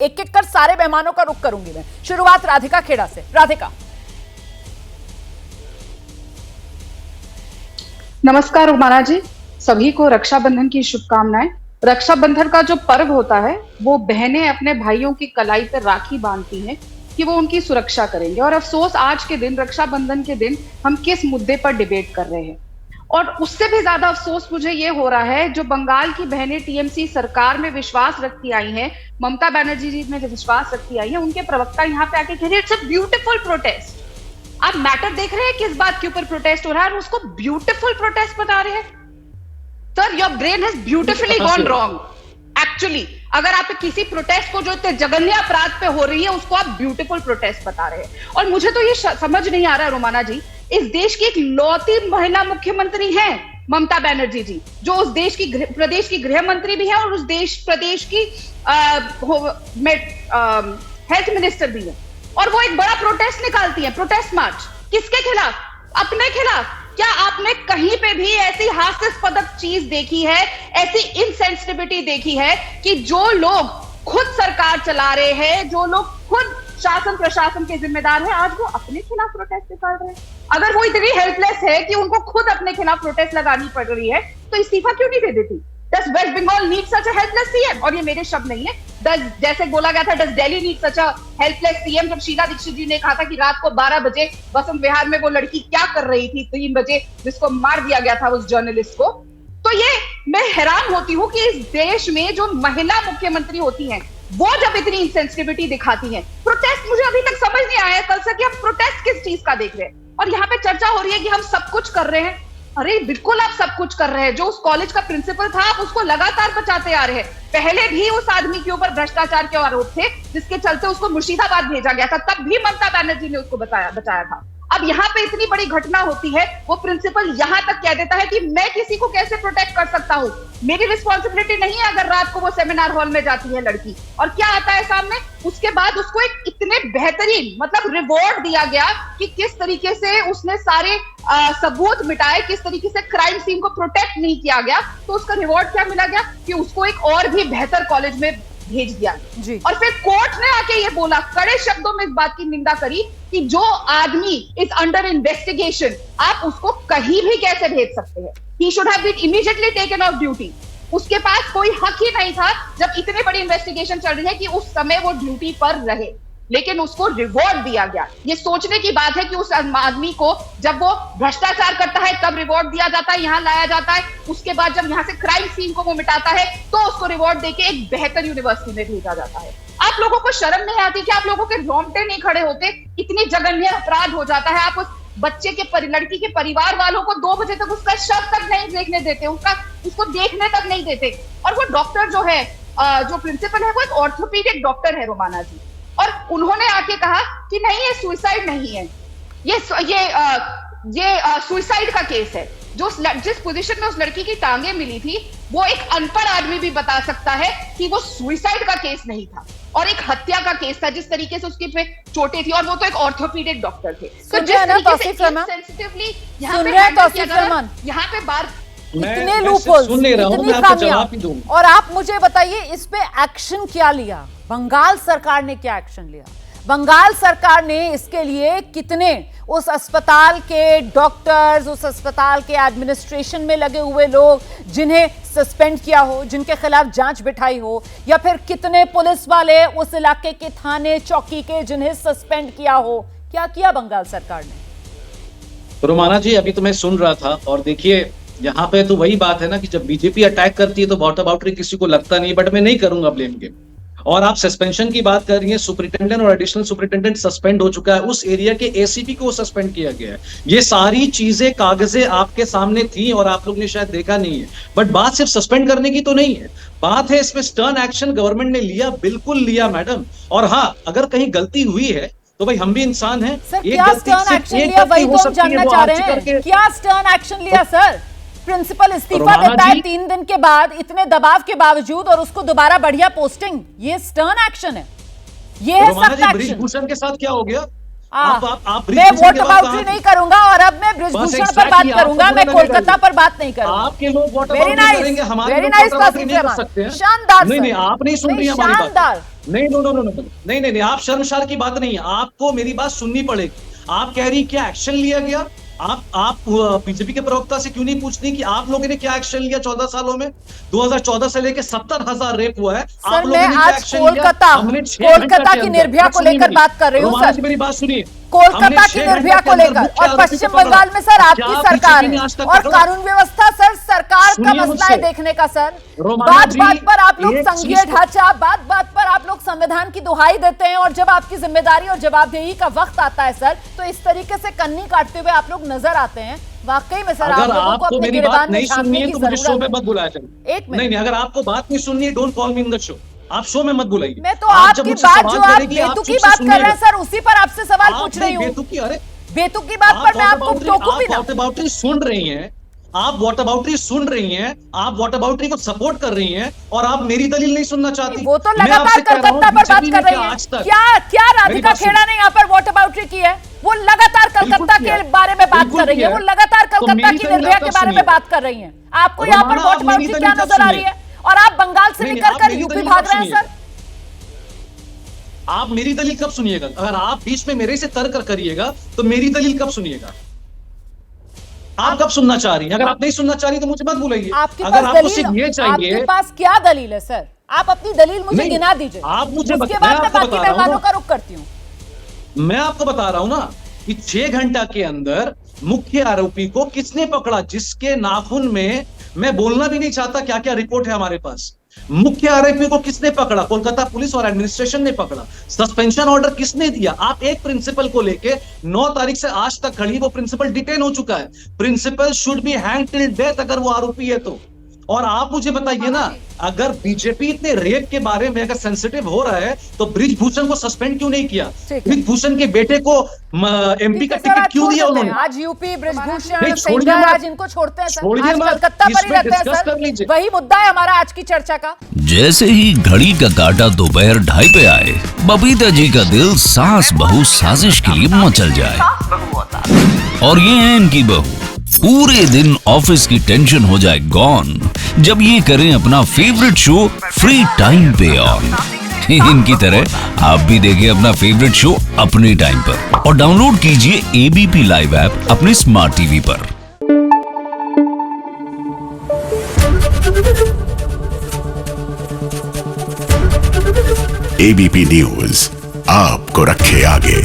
एक एक कर सारे मेहमानों का रुख करूंगी मैं। शुरुआत राधिका खेड़ा से। राधिका। नमस्कार उमाना जी, सभी को रक्षाबंधन की शुभकामनाएं। रक्षाबंधन का जो पर्व होता है वो बहनें अपने भाइयों की कलाई पर राखी बांधती हैं कि वो उनकी सुरक्षा करेंगे। और अफसोस आज के दिन, रक्षाबंधन के दिन, हम किस मुद्दे पर डिबेट कर रहे हैं। और उससे भी ज्यादा अफसोस मुझे ये हो रहा है, जो बंगाल की बहनें टीएमसी सरकार में विश्वास रखती आई हैं, ममता बनर्जी जी में विश्वास रखती आई हैं, उनके प्रवक्ता यहाँ पे आके कह रहे हैं इट्स अ ब्यूटीफुल प्रोटेस्ट। आप मैटर देख रहे हैं किस बात के ऊपर प्रोटेस्ट हो रहा है और उसको ब्यूटीफुल प्रोटेस्ट बता रहे हैं। Sir, your brain has beautifully gone wrong. Actually अगर आप किसी प्रोटेस्ट को जो इतने जघन्य अपराध पे हो रही है उसको आप ब्यूटीफुल प्रोटेस्ट बता रहे हैं। और मुझे तो ये समझ नहीं आ रहा रोमाना जी, इस देश की इकलौती महिला मुख्यमंत्री हैं ममता बनर्जी जी, जो उस देश की प्रदेश की गृह मंत्री भी है और उस प्रदेश की हेल्थ मिनिस्टर भी है। और वो एक बड़ा प्रोटेस्ट निकालती है, प्रोटेस्ट मार्च। किसके खिलाफ? अपने खिलाफ। क्या आपने कहीं पे भी ऐसी हास्यास्पद चीज देखी है, ऐसी इनसेंसिटिविटी देखी है कि जो लोग खुद सरकार चला रहे हैं, जो लोग खुद शासन प्रशासन के जिम्मेदार हैं, आज वो अपने खिलाफ प्रोटेस्ट निकाल रहे हैं? अगर वो इतनी हेल्पलेस है कि उनको खुद अपने खिलाफ प्रोटेस्ट लगानी पड़ रही है तो इस्तीफा क्यों नहीं दे देती? Does West Bengal need such a helpless CM? और ये मेरे शब्द नहीं है, जैसे बोला गया था does Delhi need such a helpless CM, जब शीला दीक्षित जी ने कहा था कि रात को 12 बजे वसंत विहार में वो लड़की क्या कर रही थी 3 बजे, जिसको मार दिया गया था उस जर्नलिस्ट को। तो ये मैं हैरान होती हूँ कि इस देश में जो महिला मुख्यमंत्री होती हैं वो जब इतनी इंसेंसिटिविटी दिखाती हैं। प्रोटेस्ट मुझे अभी तक समझ नहीं आया कल से कि हम प्रोटेस्ट किस चीज का देख रहे हैं। और यहाँ पे चर्चा हो रही है कि हम सब कुछ कर रहे हैं। अरे बिल्कुल आप सब कुछ कर रहे हैं। जो उस कॉलेज का प्रिंसिपल था आप उसको लगातार बचाते आ रहे हैं। पहले भी उस आदमी के ऊपर भ्रष्टाचार के आरोप थे जिसके चलते उसको मुर्शिदाबाद भेजा गया था, तब भी ममता बनर्जी ने उसको बचाया था। अब यहाँ पे इतनी बड़ी घटना होती है, वो प्रिंसिपल यहाँ तक कह देता है कि मैं किसी को कैसे प्रोटेक्ट कर सकता हूँ, मेरी रिस्पॉन्सिबिलिटी नहीं है अगर रात को वो सेमिनार हॉल में जाती है लड़की। और क्या आता है सामने? उसके बाद उसको एक इतने बेहतरीन मतलब रिवॉर्ड दिया गया कि किस तरीके से उसने सारे सबूत मिटाए, किस तरीके से क्राइम सीन को प्रोटेक्ट नहीं किया गया। तो उसका रिवॉर्ड क्या मिला गया कि उसको एक और भी बेहतर कॉलेज में भेज दिया जी। और फिर कोर्ट ने आके ये बोला, कड़े शब्दों में इस बात की निंदा करी कि जो आदमी इज अंडर इन्वेस्टिगेशन आप उसको कहीं भी कैसे भेज सकते हैं। He should have been immediately taken off duty. उसके पास कोई हक ही नहीं था, जब इतनी बड़ी इन्वेस्टिगेशन चल रही है, कि उस समय वो ड्यूटी पर रहे, लेकिन उसको रिवॉर्ड दिया गया। ये सोचने की बात है कि उस आदमी को जब वो भ्रष्टाचार करता है तब रिवॉर्ड दिया जाता है, यहाँ लाया जाता है, उसके बाद जब यहाँ से क्राइम सीन को वो मिटाता है तो उसको रिवॉर्ड देके एक बेहतर यूनिवर्सिटी में भेजा जाता है। आप लोगों को शर्म नहीं आती कि आप लोगों के रोंगटे नहीं खड़े होते? इतनी जघन्य अपराध हो जाता है, आप उस बच्चे के लड़की के परिवार वालों को 2 बजे तक उसका शव तक नहीं देखने देते, उसको देखने तक नहीं देते। और वो डॉक्टर जो है, जो प्रिंसिपल है, वो एक ऑर्थोपीडिक डॉक्टर है रोमाना जी, और उन्होंने आके कहा कि नहीं ये सुसाइड नहीं है, ये सुसाइड का केस है। जिस पोजीशन में उस लड़की की टांगे मिली थी वो एक अनपढ़ आदमी भी बता सकता है कि वो सुसाइड का केस नहीं था और एक हत्या का केस था, जिस तरीके से उसके पे चोटें थी, और वो तो एक ऑर्थोपीडिक डॉक्टर थे। तो जिस तरीके से इनसेंसिटिवली यहाँ पे बार इतने लूपहोल्स, इतनी खामियां, और आप मुझे बताइए इस पे एक्शन क्या लिया? बंगाल सरकार ने क्या एक्शन लिया? बंगाल सरकार ने इसके लिए कितने उस अस्पताल के डॉक्टर्स, उस अस्पताल के एडमिनिस्ट्रेशन में लगे हुए लोग जिन्हें सस्पेंड किया हो, जिनके खिलाफ जांच बिठाई हो, या फिर कितने पुलिस वाले उस इलाके के थाने चौकी के जिन्हें सस्पेंड किया हो? क्या किया बंगाल सरकार ने? रोमाना जी, अभी तो मैं सुन रहा था, और देखिए यहाँ पे तो वही बात है ना कि जब बीजेपी अटैक करती है तो वॉट अबाउट किसी को लगता नहीं, बट मैं नहीं करूंगा ब्लेम गेम। और आप सस्पेंशन की बात कर रही हैं, सुपरिटेंडेंट और एडिशनल सुपरिटेंडेंट सस्पेंड हो चुका है, उस एरिया के एसीपी को सस्पेंड किया गया है। ये सारी चीजें कागजें आपके सामने थी और आप लोग ने शायद देखा नहीं है। बट बात सिर्फ सस्पेंड करने की तो नहीं है, बात है इसमें स्टर्न एक्शन गवर्नमेंट ने लिया, बिल्कुल लिया मैडम। और हाँ, अगर कहीं गलती हुई है तो भाई हम भी इंसान हैं। क्या स्टर्न एक्शन लिया वही तो हम जानना चाह रहे हैं। क्या स्टर्न एक्शन लिया सर? प्रिंसिपल इस्तीफा देता है 3 दिन के बाद, इतने दबाव के बावजूद, और उसको दोबारा बढ़िया पोस्टिंग, ये स्टर्न एक्शन है, ये है सख्त एक्शन। बृजभूषण के साथ क्या हो गया? मैं वोट अबाउटरी नहीं करूंगा, और अब मैं बृजभूषण पर बात करूंगा, मैं कोलकाता पर बात नहीं करूंगा। आपके लोग वोट अबाउटरी करेंगे, हमारे लोग वोट अबाउटरी नहीं कर सकते हैं। शानदार। नहीं, आप नहीं सुन रही हमारी बात। शानदार। नहीं, नो नो नो नो, नहीं नहीं नहीं, आप शर्मसार की बात नहीं है, आपको मेरी बात सुननी पड़ेगी। आप कह रही क्या एक्शन लिया गया? आप बीजेपी के प्रवक्ता से क्यों नहीं पूछती कि आप लोगों ने क्या एक्शन लिया 14 सालों में? 2014 से लेके 70,000 रेप हुआ है। सर मैं आज कोलकाता की निर्भया को लेकर बात कर रही हूँ सर। मेरी बात सुनिए, कोलकाता की निर्भया को लेकर, और पश्चिम बंगाल में सर आपकी सरकार है और कानून व्यवस्था सर सरकार का मसला है देखने का सर। बात बात पर आप लोग संघीय ढांचा, बात बात पर आप लोग संविधान की दुहाई देते हैं, और जब आपकी जिम्मेदारी और जवाबदेही का वक्त आता है सर, तो इस तरीके से कन्नी काटते हुए आप लोग नजर आते हैं। वाकई में सर आप लोगों को अपने गिरबान में झांकने की जरूरत है। एक मिनट, नहीं, अगर आपको बात नहीं सुननी है, don't call me in the show. आप शो में मत बुलाइए। मैं तो आपकी बात जो आप बेतुकी बात कर रहे हैं सर, उसी पर आपसे सवाल पूछ रही हूँ। बेतुकी बात पर मैं आपको टोकू भी ना। वाटर सुन रही हैं आप, वाटर बाउंड्री सुन रही हैं आप, वाटर बाउंड्री को सपोर्ट कर रही हैं, और आप मेरी दलील नहीं सुनना चाहती। वो तो लगातार कलकत्ता पर बात कर रही हैं। क्या राधिका खेड़ा ने यहाँ पर वाटर बाउंड्री की है? वो लगातार कलकत्ता के बारे में बात कर रही है, वो लगातार कलकत्ता की निर्भया के बारे में बात कर रही है। आपको यहाँ पर वाटर बाउंड्री क्या नजर आ रही है? और आप बंगाल से निकलकर यूपी भाग रहे हैं सर। आप मेरी दलील कब सुनिएगा? अगर आप बीच में मेरे से तर्क करिएगा तो मेरी दलील कब सुनिएगा? आप कब सुनना चाह रही हैं? अगर आप नहीं सुनना चाह रही तो मुझे मत बुलाइए। अगर आपको सिर्फ ये चाहिए, आपके पास क्या दलील है सर? आप अपनी दलील मुझे गिना दीजिए, आप मुझे उसके बाद मैं बाकी मेहमानों का रुख करती हूँ। मैं आपको बता रहा हूं ना कि 6 घंटा के अंदर मुख्य आरोपी को किसने पकड़ा, जिसके नाखून में, मैं बोलना भी नहीं चाहता क्या क्या रिपोर्ट है हमारे पास। मुख्य आरोपी को किसने पकड़ा? कोलकाता पुलिस और एडमिनिस्ट्रेशन ने पकड़ा। सस्पेंशन ऑर्डर किसने दिया? आप एक प्रिंसिपल को लेके 9 तारीख से आज तक खड़ी, वो प्रिंसिपल डिटेन हो चुका है। Principal should be hang till death अगर वो आरोपी है तो। और आप मुझे बताइए ना, अगर बीजेपी इतने रेप के बारे में अगर सेंसिटिव हो रहा है तो ब्रिजभूषण को सस्पेंड क्यों नहीं किया? ब्रिजभूषण के बेटे को एमपी का टिकट क्यों दिया उन्होंने? आज यूपी ब्रिजभूषण आज इनको छोड़ते हैं सर, आज कलकत्ता पर ही रहते हैं सर। वही मुद्दा है हमारा आज की चर्चा का। जैसे ही घड़ी का काटा दोपहर 2:30 पे आए, बबीता जी का दिल सास बहू साजिश के लिए मचल जाए। और ये है इनकी बहू, पूरे दिन ऑफिस की टेंशन हो जाए गॉन जब ये करें अपना फेवरेट शो फ्री टाइम पे ऑन। इनकी तरह आप भी देखिए अपना फेवरेट शो अपने टाइम पर, और डाउनलोड कीजिए एबीपी लाइव ऐप अपने स्मार्ट टीवी पर। एबीपी न्यूज आपको रखे आगे।